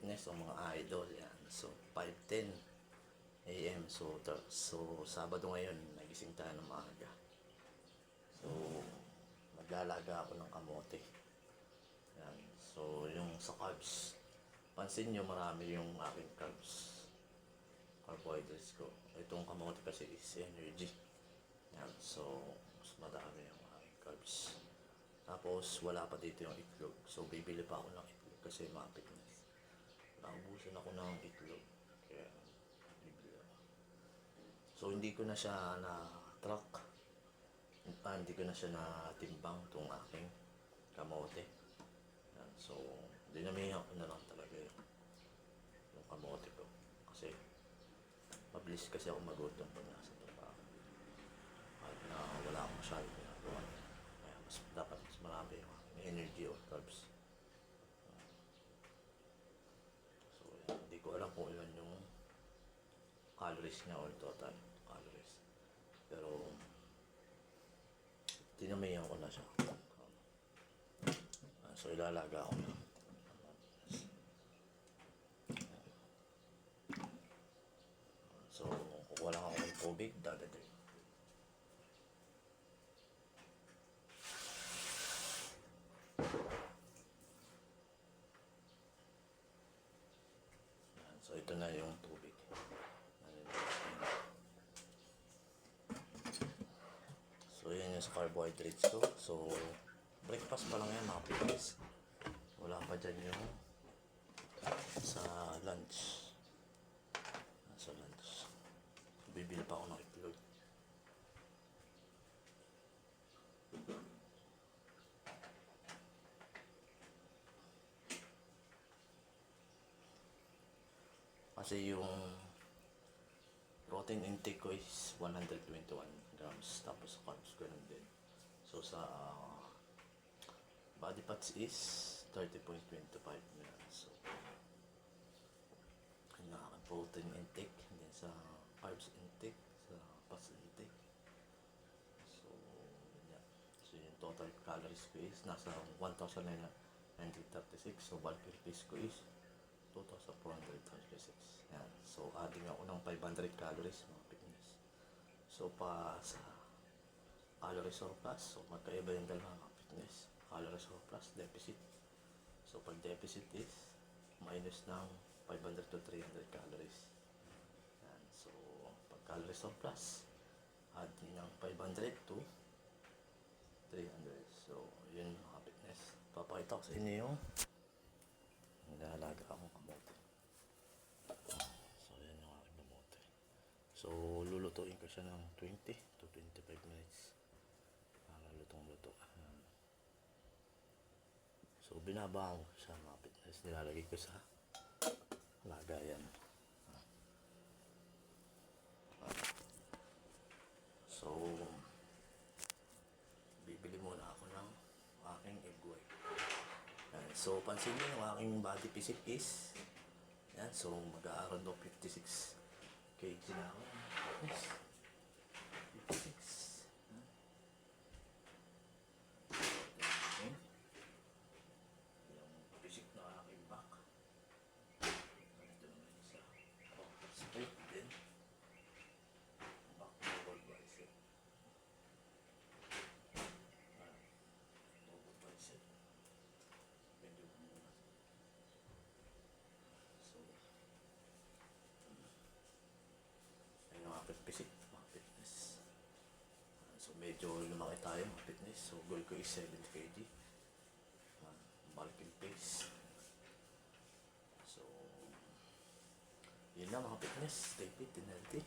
fitness o mga idol yan. So 5:10 AM. So Sabado ngayon, nagising tayo ng maaga. So maglalaga ako ng kamote. Yan. So yung sa carbs, pansin nyo marami yung aking carbs, carbohydrates ko. Itong kamote kasi is energy. Yan. So mas madami yung aking carbs. Tapos wala pa dito yung itlog. So bibili pa ako ng itlog kasi mga fitness. Naubusan ako ng itlog. Kaya bibili ako. So hindi ko na siya na-track. Hindi ko na siya na-timbang itong aking kamote. Yan. So dinamihan ko na lang talaga yung kamote ko. Kasi mabilis kasi ako magutom pag nasa trabaho. Kahit na wala akong masyadong ginagawa. Kaya dapat mas marami yung energy or carbs. So yan. Hindi ko alam kung ilan yung calories niya or total calories. Pero tinamayan ko na siya. So ilalaga ko na. So kukuha lang ako ng tubig, dadagay. So ito na yung tubig. So yan yung carbohydrates ko. So breakfast pa lang yan mga fitness. Wala pa dyan yung sa lunch. Sa lunch. Bibili pa ako ng itlog. Kasi yung protein intake ko is 121 grams. Tapos carbs ko din. So sa body fats is 30.25 grams. So yun ang aking protein intake. And then sa carbs intake, sa fats intake. So yan. So yung total calories ko is nasa 1,936. So bulk increase ko is 2,436. Yan. So adding ako ng 500 calories mga fitness. So pa sa calorie surplus, so magkaiba yung dalawa mga fitness. Calorie surplus, deficit. So pag deficit is minus ng 500 to 300 calories. Yan. So pag calorie surplus, adding ng 500 to 300. So yun mga fitness. Papakita ko sa inyo yung nilalaga akong kamote. So yan yung aking kamote. So lulutuin ko siya ng 20 to 25 minutes para lutong-luto. So binabaon ko siya mga fitness. Nilalagay ko sa lagayan. So bibili muna ako ng aking egg white. So pansin nyo yung aking body physique is yan. So mag-aaround of 56 kg na ako. Yes. 56. Yung physique na aking back. Ito naman isa. Straight din. Back forward bicep. Forward bicep. Medyo muna. So ayun ang aking physique, mga fitness. So medyo lumaki tayo mga fitness. So goal ko is 70 kg. Bulking pace. So yun lang mga fitness. Stay fit and healthy.